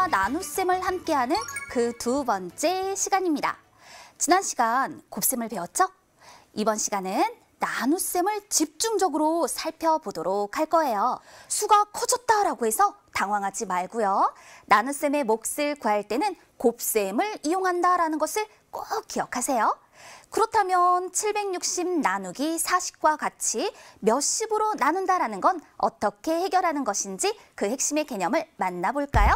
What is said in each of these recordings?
곱셈과 나눗셈을 함께하는 그 두 번째 시간입니다. 지난 시간 곱셈을 배웠죠? 이번 시간은 나눗셈을 집중적으로 살펴보도록 할 거예요. 수가 커졌다라고 해서 당황하지 말고요. 나눗셈의 몫을 구할 때는 곱셈을 이용한다라는 것을 꼭 기억하세요. 그렇다면 760 나누기 40과 같이 몇십으로 나눈다라는 건 어떻게 해결하는 것인지 그 핵심의 개념을 만나볼까요?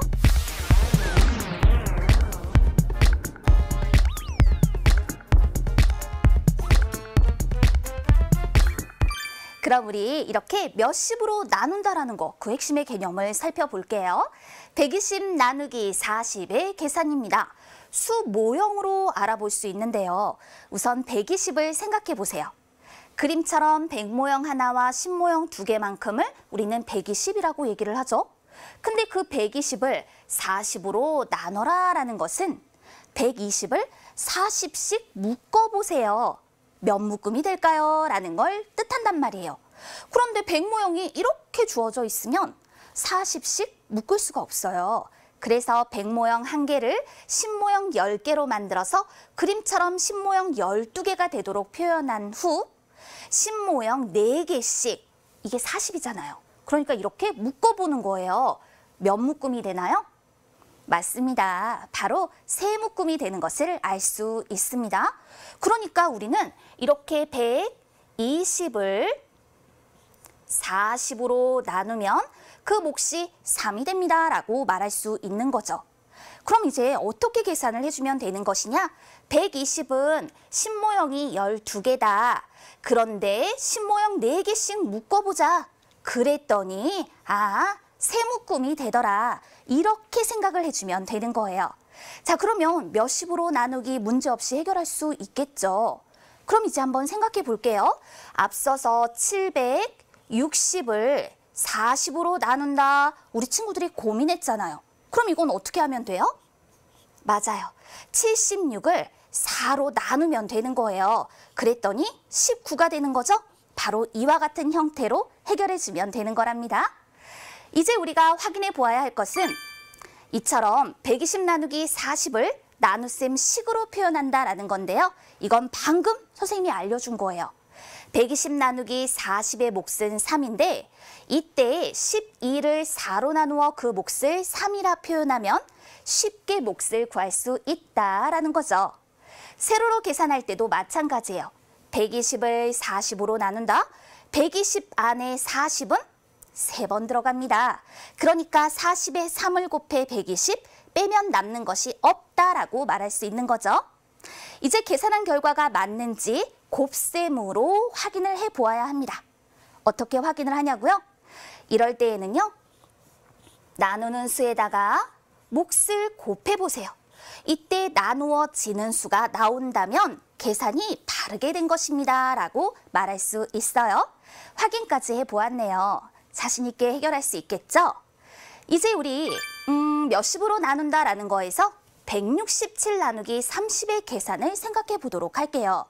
그럼 우리 이렇게 몇십으로 나눈다라는 거, 그 핵심의 개념을 살펴볼게요. 120 나누기 40의 계산입니다. 수 모형으로 알아볼 수 있는데요. 우선 120을 생각해 보세요. 그림처럼 100 모형 하나와 10 모형 두 개만큼을 우리는 120이라고 얘기를 하죠. 근데 그 120을 40으로 나눠라 라는 것은 120을 40씩 묶어보세요. 몇 묶음이 될까요? 라는 걸 뜻한단 말이에요. 그런데 100 모형이 이렇게 주어져 있으면 40씩 묶을 수가 없어요. 그래서 100 모형 1개를 10 모형 10개로 만들어서 그림처럼 10 모형 12개가 되도록 표현한 후 10 모형 4개씩, 이게 40이잖아요. 그러니까 이렇게 묶어보는 거예요. 몇 묶음이 되나요? 맞습니다. 바로 3묶음이 되는 것을 알 수 있습니다. 그러니까 우리는 이렇게 120을 40으로 나누면 그 몫이 3이 됩니다 라고 말할 수 있는 거죠. 그럼 이제 어떻게 계산을 해주면 되는 것이냐? 120은 10모형이 12개다. 그런데 10모형 4개씩 묶어보자. 그랬더니 3묶음이 되더라. 이렇게 생각을 해주면 되는 거예요. 자, 그러면 몇십으로 나누기 문제없이 해결할 수 있겠죠. 그럼 이제 한번 생각해 볼게요. 앞서서 760을 40으로 나눈다. 우리 친구들이 고민했잖아요. 그럼 이건 어떻게 하면 돼요? 맞아요. 76을 4로 나누면 되는 거예요. 그랬더니 19가 되는 거죠? 바로 이와 같은 형태로 해결해주면 되는 거랍니다. 이제 우리가 확인해 보아야 할 것은 이처럼 120 나누기 40을 나눗셈 식으로 표현한다라는 건데요. 이건 방금 선생님이 알려준 거예요. 120 나누기 40의 몫은 3인데 이때 12를 4로 나누어 그 몫을 3이라 표현하면 쉽게 몫을 구할 수 있다라는 거죠. 세로로 계산할 때도 마찬가지예요. 120을 40으로 나눈다. 120 안에 40은 3번 들어갑니다. 그러니까 40에 3을 곱해 120, 빼면 남는 것이 없다라고 말할 수 있는 거죠. 이제 계산한 결과가 맞는지 곱셈으로 확인을 해보아야 합니다. 어떻게 확인을 하냐고요? 이럴 때에는요, 나누는 수에다가 몫을 곱해보세요. 이때 나누어지는 수가 나온다면 계산이 바르게 된 것입니다 라고 말할 수 있어요. 확인까지 해보았네요. 자신 있게 해결할 수 있겠죠? 이제 우리 몇십으로 나눈다라는 거에서 167 나누기 30의 계산을 생각해 보도록 할게요.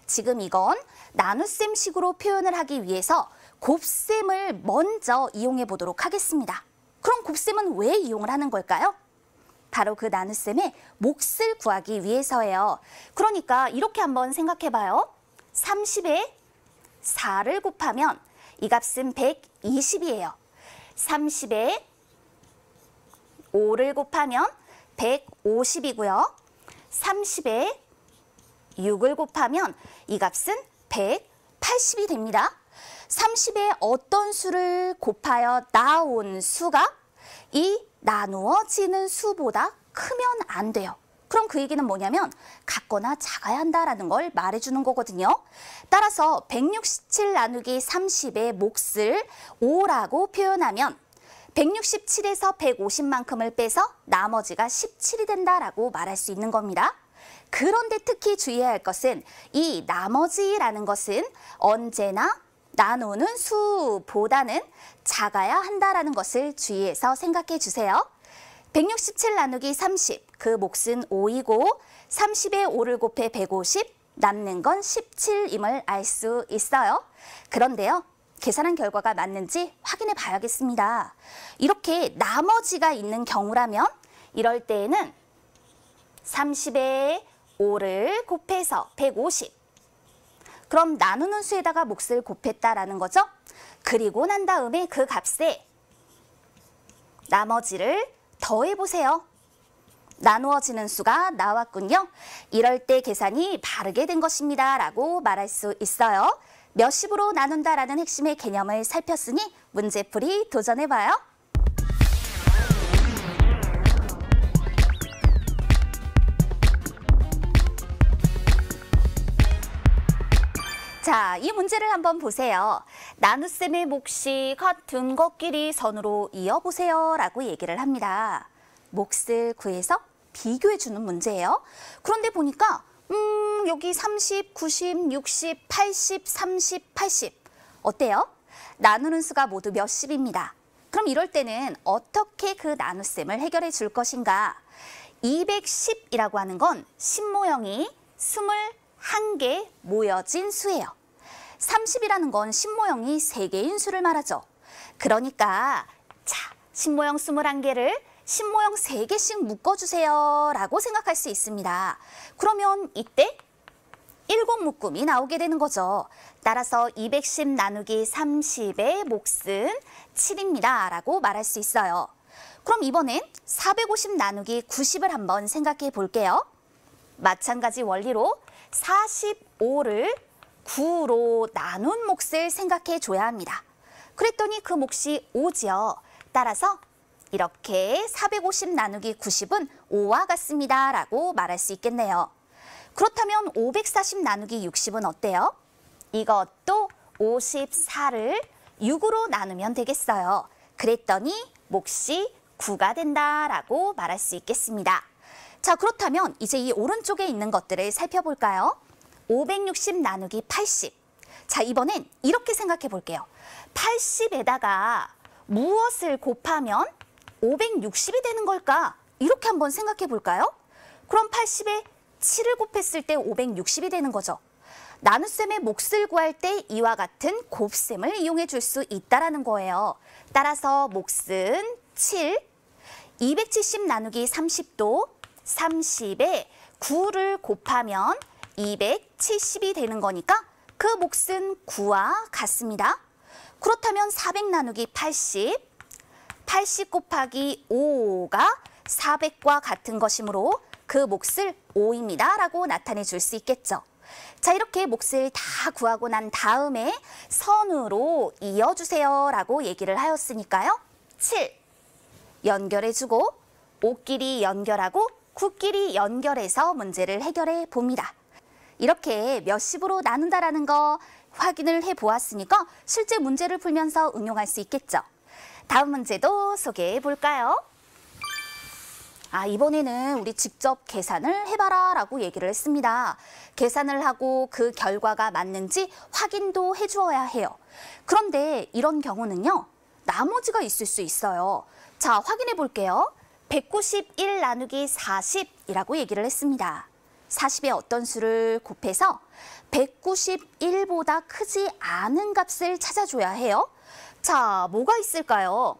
지금 이건 나눗셈 식으로 표현을 하기 위해서 곱셈을 먼저 이용해 보도록 하겠습니다. 그럼 곱셈은 왜 이용을 하는 걸까요? 바로 그 나눗셈의 몫을 구하기 위해서예요. 그러니까 이렇게 한번 생각해 봐요. 30에 4를 곱하면 이 값은 120이에요. 30에 5를 곱하면 150이고요. 30에 6을 곱하면 이 값은 180이 됩니다. 30에 어떤 수를 곱하여 나온 수가 이 나누어지는 수보다 크면 안 돼요. 그럼 그 얘기는 뭐냐면 같거나 작아야 한다라는 걸 말해주는 거거든요. 따라서 167 나누기 30의 몫을 5라고 표현하면 167에서 150만큼을 빼서 나머지가 17이 된다라고 말할 수 있는 겁니다. 그런데 특히 주의해야 할 것은 이 나머지라는 것은 언제나 나누는 수보다는 작아야 한다라는 것을 주의해서 생각해 주세요. 167 나누기 30, 그 몫은 5이고 30에 5를 곱해 150, 남는 건 17임을 알 수 있어요. 그런데요, 계산한 결과가 맞는지 확인해 봐야겠습니다. 이렇게 나머지가 있는 경우라면 이럴 때에는 30에 5를 곱해서 150. 그럼 나누는 수에다가 몫을 곱했다라는 거죠. 그리고 난 다음에 그 값에 나머지를 더해보세요. 나누어지는 수가 나왔군요. 이럴 때 계산이 바르게 된 것입니다. 라고 말할 수 있어요. 몇십으로 나눈다라는 핵심의 개념을 살폈으니 문제풀이 도전해봐요. 자, 이 문제를 한번 보세요. 나눗셈의 몫이 같은 것끼리 선으로 이어보세요 라고 얘기를 합니다. 몫을 구해서 비교해주는 문제예요. 그런데 보니까 여기 30, 90, 60, 80, 30, 80 어때요? 나누는 수가 모두 몇십입니다. 그럼 이럴 때는 어떻게 그 나눗셈을 해결해 줄 것인가? 210이라고 하는 건 10모형이 21개 모여진 수예요. 30이라는 건 10모형이 3개인 수를 말하죠. 그러니까 자, 10모형 21개를 10모형 3개씩 묶어주세요 라고 생각할 수 있습니다. 그러면 이때 7묶음이 나오게 되는 거죠. 따라서 210 나누기 30의 몫은 7입니다 라고 말할 수 있어요. 그럼 이번엔 450 나누기 90을 한번 생각해 볼게요. 마찬가지 원리로 45를 9로 나눈 몫을 생각해 줘야 합니다. 그랬더니 그 몫이 5지요. 따라서 이렇게 450 나누기 90은 5와 같습니다 라고 말할 수 있겠네요. 그렇다면 540 나누기 60은 어때요? 이것도 54를 6으로 나누면 되겠어요. 그랬더니 몫이 9가 된다라고 말할 수 있겠습니다. 자, 그렇다면 이제 이 오른쪽에 있는 것들을 살펴볼까요? 560 나누기 80. 자, 이번엔 이렇게 생각해 볼게요. 80에다가 무엇을 곱하면 560이 되는 걸까? 이렇게 한번 생각해 볼까요? 그럼 80에 7을 곱했을 때 560이 되는 거죠. 나눗셈의 몫을 구할 때 이와 같은 곱셈을 이용해 줄 수 있다는 거예요. 따라서 몫은 7, 270 나누기 30도 30에 9를 곱하면 270이 되는 거니까 그 몫은 9와 같습니다. 그렇다면 400 나누기 80, 80 곱하기 5가 400과 같은 것이므로 그 몫을 5입니다 라고 나타내 줄 수 있겠죠. 자, 이렇게 몫을 다 구하고 난 다음에 선으로 이어주세요 라고 얘기를 하였으니까요. 7 연결해주고 5끼리 연결하고 9끼리 연결해서 문제를 해결해 봅니다. 이렇게 몇십으로 나눈다라는 거 확인을 해보았으니까 실제 문제를 풀면서 응용할 수 있겠죠. 다음 문제도 소개해 볼까요? 이번에는 우리 직접 계산을 해봐라 라고 얘기를 했습니다. 계산을 하고 그 결과가 맞는지 확인도 해주어야 해요. 그런데 이런 경우는요, 나머지가 있을 수 있어요. 자, 확인해 볼게요. 191 나누기 40이라고 얘기를 했습니다. 40의 어떤 수를 곱해서 191보다 크지 않은 값을 찾아줘야 해요. 자, 뭐가 있을까요?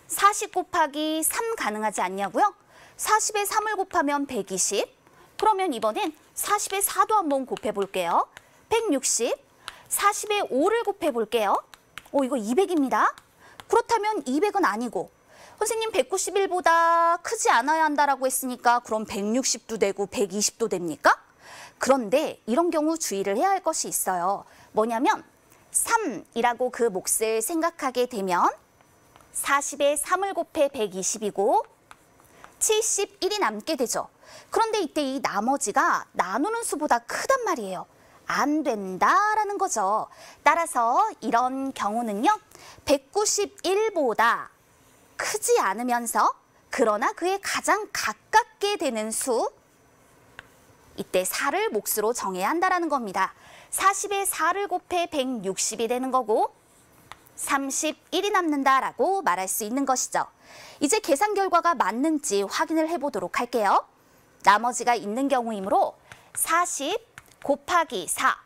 40 곱하기 3 가능하지 않냐고요? 40에 3을 곱하면 120. 그러면 이번엔 40에 4도 한번 곱해볼게요. 160. 40에 5를 곱해볼게요. 이거 200입니다. 그렇다면 200은 아니고 선생님 191보다 크지 않아야 한다라고 했으니까 그럼 160도 되고 120도 됩니까? 그런데 이런 경우 주의를 해야 할 것이 있어요. 뭐냐면 3이라고 그 몫을 생각하게 되면 40에 3을 곱해 120이고 71이 남게 되죠. 그런데 이때 이 나머지가 나누는 수보다 크단 말이에요. 안 된다라는 거죠. 따라서 이런 경우는요, 191보다 크지 않으면서 그러나 그에 가장 가깝게 되는 수, 이때 4를 몫으로 정해야 한다는 겁니다. 40에 4를 곱해 160이 되는 거고 31이 남는다라고 말할 수 있는 것이죠. 이제 계산 결과가 맞는지 확인을 해보도록 할게요. 나머지가 있는 경우이므로 40 곱하기 4,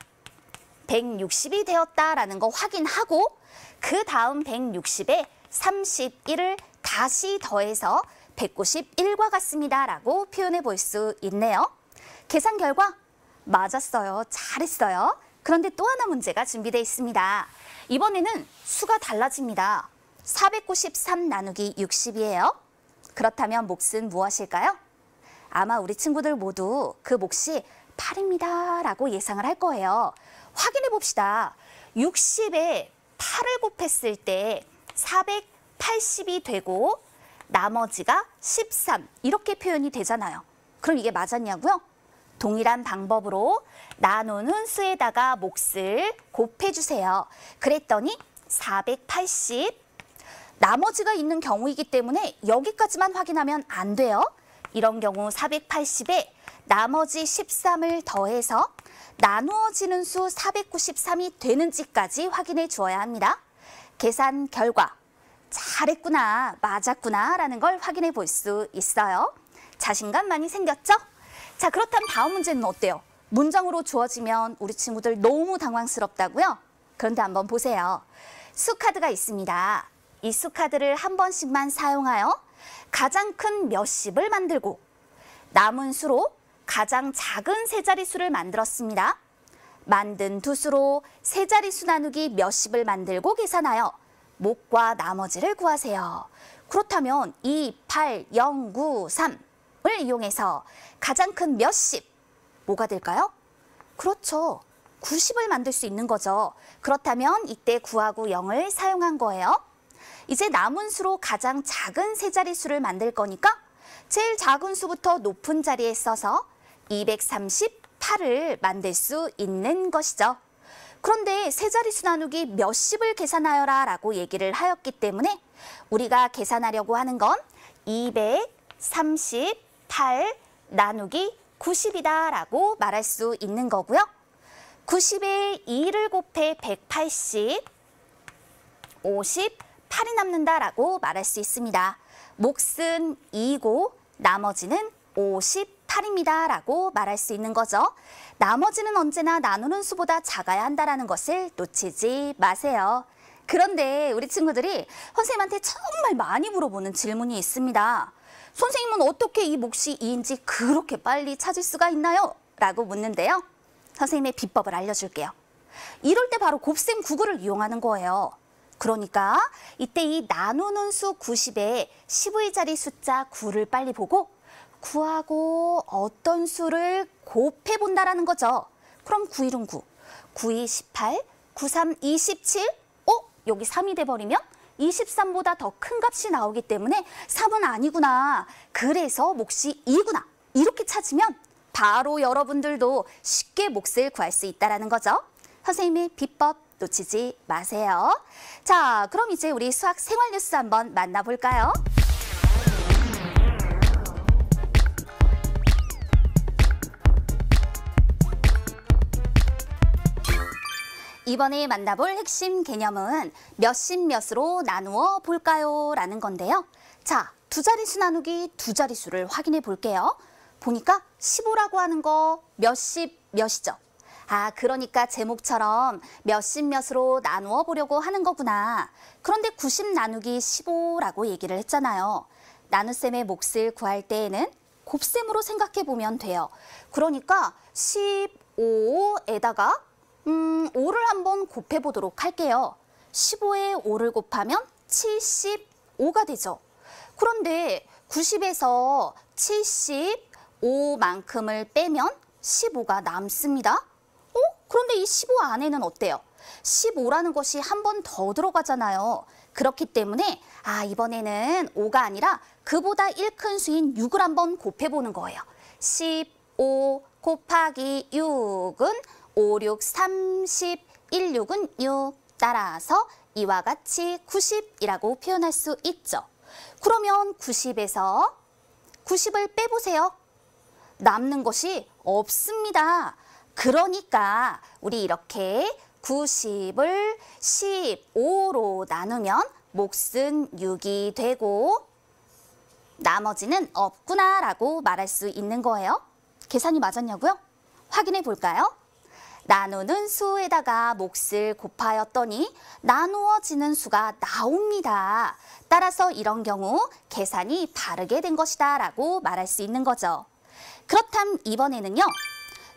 160이 되었다라는 거 확인하고 그 다음 160에 31을 다시 더해서 191과 같습니다 라고 표현해 볼 수 있네요. 계산 결과 맞았어요. 잘했어요. 그런데 또 하나 문제가 준비되어 있습니다. 이번에는 수가 달라집니다. 493 나누기 60이에요. 그렇다면 몫은 무엇일까요? 아마 우리 친구들 모두 그 몫이 8입니다 라고 예상을 할 거예요. 확인해 봅시다. 60에 8을 곱했을 때 480이 되고 나머지가 13 이렇게 표현이 되잖아요. 그럼 이게 맞았냐고요? 동일한 방법으로 나누는 수에다가 몫을 곱해주세요. 그랬더니 480 나머지가 있는 경우이기 때문에 여기까지만 확인하면 안 돼요. 이런 경우 480에 나머지 13을 더해서 나누어지는 수 493이 되는지까지 확인해 주어야 합니다. 계산 결과 잘했구나, 맞았구나 라는 걸 확인해 볼 수 있어요. 자신감 많이 생겼죠? 자, 그렇다면 다음 문제는 어때요? 문장으로 주어지면 우리 친구들 너무 당황스럽다고요? 그런데 한번 보세요. 수카드가 있습니다. 이 수카드를 한 번씩만 사용하여 가장 큰 몇십을 만들고 남은 수로 가장 작은 세 자릿수를 만들었습니다. 만든 두 수로 세 자릿수 나누기 몇십을 만들고 계산하여 몫과 나머지를 구하세요. 그렇다면 2, 8, 0, 9, 3을 이용해서 가장 큰 몇십, 뭐가 될까요? 그렇죠. 90을 만들 수 있는 거죠. 그렇다면 이때 9하고 0을 사용한 거예요. 이제 남은 수로 가장 작은 세 자릿수를 만들 거니까 제일 작은 수부터 높은 자리에 써서 238을 만들 수 있는 것이죠. 그런데 세 자릿수 나누기 몇십을 계산하여라 라고 얘기를 하였기 때문에 우리가 계산하려고 하는 건 238 나누기 90이다 라고 말할 수 있는 거고요. 90에 2를 곱해 180, 58이 남는다라고 말할 수 있습니다. 몫은 2고 나머지는 58입니다 라고 말할 수 있는 거죠. 나머지는 언제나 나누는 수보다 작아야 한다는 것을 놓치지 마세요. 그런데 우리 친구들이 선생님한테 정말 많이 물어보는 질문이 있습니다. 선생님은 어떻게 이 몫이 2인지 그렇게 빨리 찾을 수가 있나요? 라고 묻는데요. 선생님의 비법을 알려줄게요. 이럴 때 바로 곱셈 구구를 이용하는 거예요. 그러니까 이때 이 나누는 수 90에 10의 자리 숫자 9를 빨리 보고 9하고 어떤 수를 곱해본다라는 거죠. 그럼 9, 1은 9, 9, 2, 18, 9, 3, 27, 여기 3이 돼버리면 23보다 더 큰 값이 나오기 때문에 3은 아니구나. 그래서 몫이 2구나. 이렇게 찾으면 바로 여러분들도 쉽게 몫을 구할 수 있다는 거죠. 선생님의 비법 놓치지 마세요. 자, 그럼 이제 우리 수학 생활 뉴스 한번 만나볼까요? 이번에 만나볼 핵심 개념은 몇십 몇으로 나누어 볼까요? 라는 건데요. 자, 두 자릿수 나누기 두 자릿수를 확인해 볼게요. 보니까 15라고 하는 거 몇십 몇이죠. 아, 그러니까 제목처럼 몇십 몇으로 나누어 보려고 하는 거구나. 그런데 90 나누기 15라고 얘기를 했잖아요. 나눗셈의 몫을 구할 때에는 곱셈으로 생각해 보면 돼요. 그러니까 15에다가 5를 한번 곱해보도록 할게요. 15에 5를 곱하면 75가 되죠. 그런데 90에서 75만큼을 빼면 15가 남습니다. 그런데 이 15 안에는 어때요? 15라는 것이 한 번 더 들어가잖아요. 그렇기 때문에 이번에는 5가 아니라 그보다 1 큰 수인 6을 한번 곱해보는 거예요. 15 곱하기 6은 5, 6, 30, 1, 6은 6. 따라서 이와 같이 90이라고 표현할 수 있죠. 그러면 90에서 90을 빼보세요. 남는 것이 없습니다. 그러니까 우리 이렇게 90을 15로 나누면 몫은 6이 되고 나머지는 없구나 라고 말할 수 있는 거예요. 계산이 맞았냐고요? 확인해 볼까요? 나누는 수에다가 몫을 곱하였더니 나누어지는 수가 나옵니다. 따라서 이런 경우 계산이 바르게 된 것이다 라고 말할 수 있는 거죠. 그렇다면 이번에는요.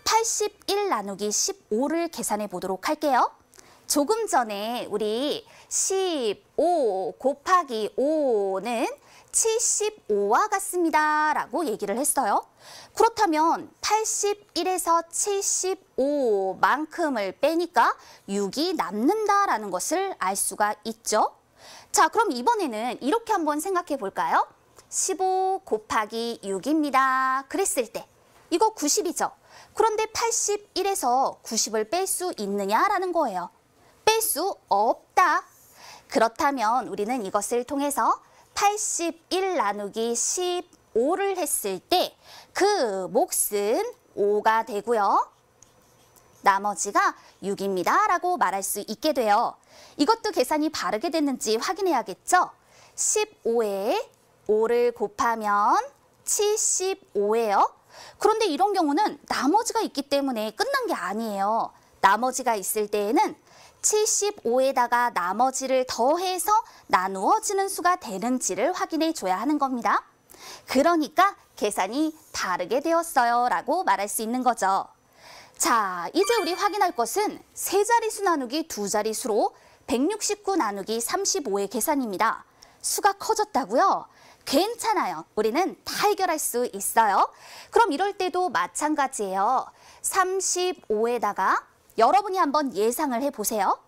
81 나누기 15를 계산해 보도록 할게요. 조금 전에 우리 15 곱하기 5는 75와 같습니다 라고 얘기를 했어요. 그렇다면 81에서 75만큼을 빼니까 6이 남는다라는 것을 알 수가 있죠. 자, 그럼 이번에는 이렇게 한번 생각해 볼까요? 15 곱하기 6입니다. 그랬을 때 이거 90이죠. 그런데 81에서 90을 뺄 수 있느냐라는 거예요. 뺄 수 없다. 그렇다면 우리는 이것을 통해서 81 나누기 15를 했을 때 그 몫은 5가 되고요. 나머지가 6입니다 라고 말할 수 있게 돼요. 이것도 계산이 바르게 됐는지 확인해야겠죠? 15에 5를 곱하면 75예요. 그런데 이런 경우는 나머지가 있기 때문에 끝난 게 아니에요. 나머지가 있을 때에는 75에다가 나머지를 더해서 나누어지는 수가 되는지를 확인해 줘야 하는 겁니다. 그러니까 계산이 다르게 되었어요 라고 말할 수 있는 거죠. 자, 이제 우리 확인할 것은 세 자릿수 나누기 두 자릿수로 169 나누기 35의 계산입니다. 수가 커졌다고요? 괜찮아요. 우리는 다 해결할 수 있어요. 그럼 이럴 때도 마찬가지예요. 35에다가 여러분이 한번 예상을 해보세요.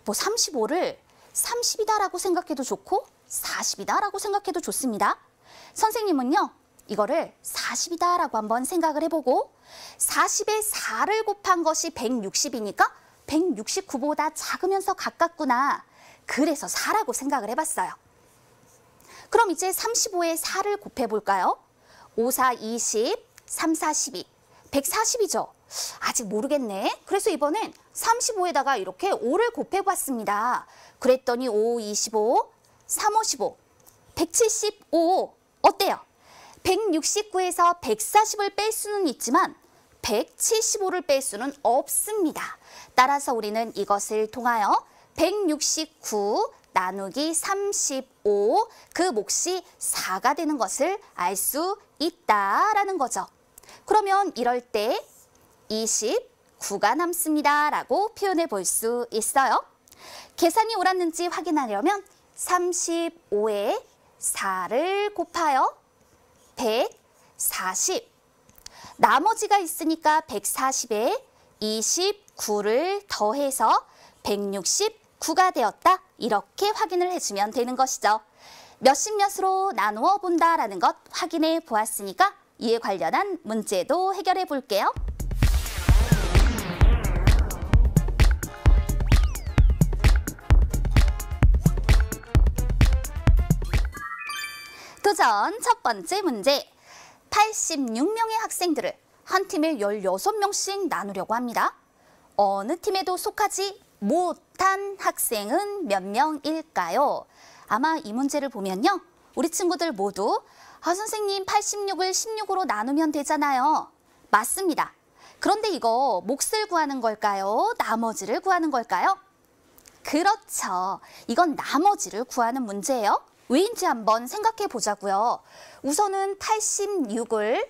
뭐 35를 30이다라고 생각해도 좋고 40이다라고 생각해도 좋습니다. 선생님은요. 이거를 40이다라고 한번 생각을 해보고 40에 4를 곱한 것이 160이니까 169보다 작으면서 가깝구나. 그래서 4라고 생각을 해봤어요. 그럼 이제 35에 4를 곱해볼까요? 5, 4, 20, 3, 4, 12, 140이죠. 아직 모르겠네. 그래서 이번엔 35에다가 이렇게 5를 곱해봤습니다. 그랬더니 5, 25, 3, 5, 15, 175 어때요? 169에서 140을 뺄 수는 있지만 175를 뺄 수는 없습니다. 따라서 우리는 이것을 통하여 169 나누기 35 그 몫이 4가 되는 것을 알 수 있다라는 거죠. 그러면 이럴 때 29가 남습니다 라고 표현해 볼 수 있어요. 계산이 옳았는지 확인하려면 35에 4를 곱하여 140 나머지가 있으니까 140에 29를 더해서 169가 되었다. 이렇게 확인을 해주면 되는 것이죠. 몇십 몇으로 나누어 본다라는 것 확인해 보았으니까 이에 관련한 문제도 해결해 볼게요. 도전 첫 번째 문제. 86명의 학생들을 한 팀에 16명씩 나누려고 합니다. 어느 팀에도 속하지 못한 학생은 몇 명일까요? 아마 이 문제를 보면요. 우리 친구들 모두 선생님 86을 16으로 나누면 되잖아요. 맞습니다. 그런데 이거 몫을 구하는 걸까요? 나머지를 구하는 걸까요? 그렇죠. 이건 나머지를 구하는 문제예요. 왜인지 한번 생각해 보자고요. 우선은 86을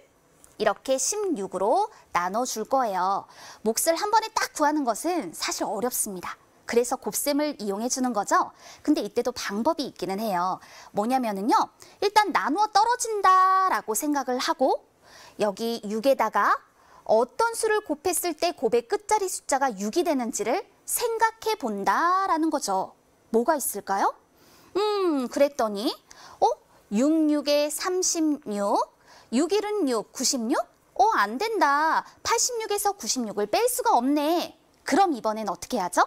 이렇게 16으로 나눠줄 거예요. 몫을 한 번에 딱 구하는 것은 사실 어렵습니다. 그래서 곱셈을 이용해 주는 거죠. 근데 이때도 방법이 있기는 해요. 뭐냐면은요. 일단 나누어 떨어진다라고 생각을 하고 여기 6에다가 어떤 수를 곱했을 때 곱의 끝자리 숫자가 6이 되는지를 생각해 본다라는 거죠. 뭐가 있을까요? 그랬더니 66에 36, 6일은 6, 96? 안 된다. 86에서 96을 뺄 수가 없네. 그럼 이번엔 어떻게 하죠?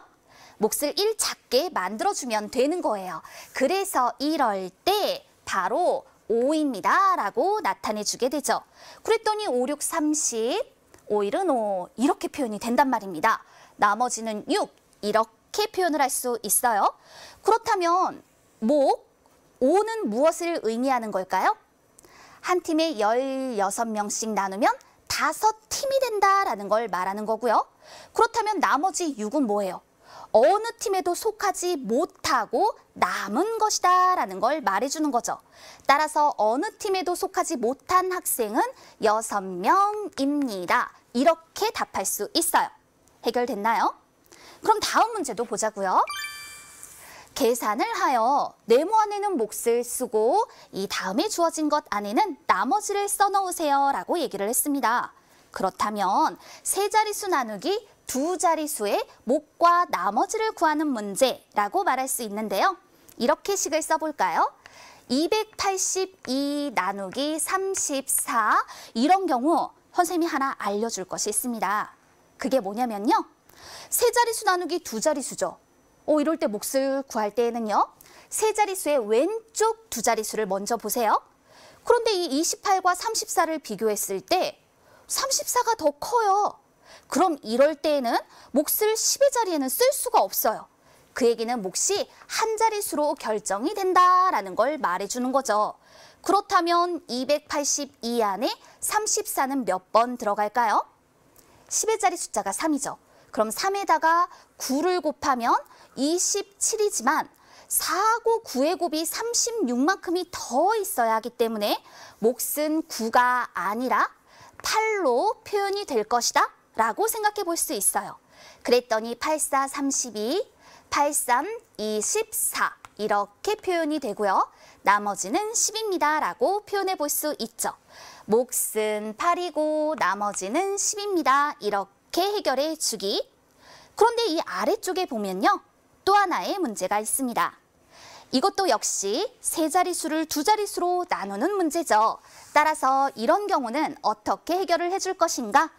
몫을 1 작게 만들어주면 되는 거예요. 그래서 이럴 때 바로 5입니다 라고 나타내주게 되죠. 그랬더니 5, 6, 30, 5일은 5 이렇게 표현이 된단 말입니다. 나머지는 6 이렇게 표현을 할 수 있어요. 그렇다면 목 5는 무엇을 의미하는 걸까요? 한 팀에 16명씩 나누면 5팀이 된다라는 걸 말하는 거고요. 그렇다면 나머지 6은 뭐예요? 어느 팀에도 속하지 못하고 남은 것이다 라는 걸 말해주는 거죠. 따라서 어느 팀에도 속하지 못한 학생은 6명입니다. 이렇게 답할 수 있어요. 해결됐나요? 그럼 다음 문제도 보자고요. 계산을 하여 네모 안에는 몫을 쓰고 이 다음에 주어진 것 안에는 나머지를 써넣으세요 라고 얘기를 했습니다. 그렇다면 세 자릿수 나누기 두 자릿수의 몫과 나머지를 구하는 문제라고 말할 수 있는데요. 이렇게 식을 써볼까요? 282 나누기 34 이런 경우 선생님이 하나 알려줄 것이 있습니다. 그게 뭐냐면요. 세 자릿수 나누기 두 자릿수죠. 이럴 때 몫을 구할 때에는요. 세 자릿수의 왼쪽 두 자릿수를 먼저 보세요. 그런데 이 28과 34를 비교했을 때 34가 더 커요. 그럼 이럴 때에는 몫을 10의 자리에는 쓸 수가 없어요. 그 얘기는 몫이 한 자릿수로 결정이 된다라는 걸 말해주는 거죠. 그렇다면 282 안에 34는 몇 번 들어갈까요? 10의 자리 숫자가 3이죠. 그럼 3에다가 9를 곱하면 27이지만 4고 9의 곱이 36만큼이 더 있어야 하기 때문에 몫은 9가 아니라 8로 표현이 될 것이다 라고 생각해 볼 수 있어요. 그랬더니 84, 32, 83, 24 이렇게 표현이 되고요. 나머지는 10입니다 라고 표현해 볼 수 있죠. 몫은 8이고 나머지는 10입니다. 이렇게 해결해 주기. 그런데 이 아래쪽에 보면요. 또 하나의 문제가 있습니다. 이것도 역시 세 자릿수를 두 자릿수로 나누는 문제죠. 따라서 이런 경우는 어떻게 해결을 해줄 것인가?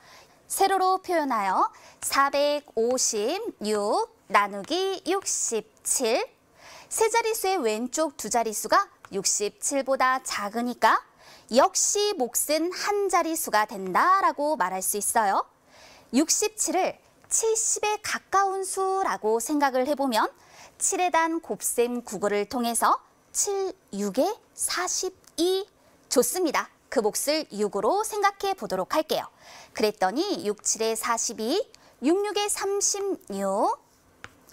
세로로 표현하여 456 나누기 67 세 자릿수의 왼쪽 두 자릿수가 67보다 작으니까 역시 몫은 한 자릿수가 된다라고 말할 수 있어요. 67을 70에 가까운 수라고 생각을 해보면 7에 단 곱셈 구글을 통해서 7, 6에 42 좋습니다. 그 몫을 6으로 생각해 보도록 할게요. 그랬더니 6, 7에 42, 6, 6에 36,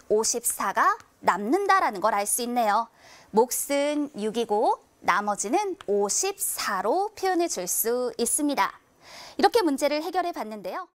54가 남는다라는 걸 알 수 있네요. 몫은 6이고 나머지는 54로 표현해 줄 수 있습니다. 이렇게 문제를 해결해 봤는데요.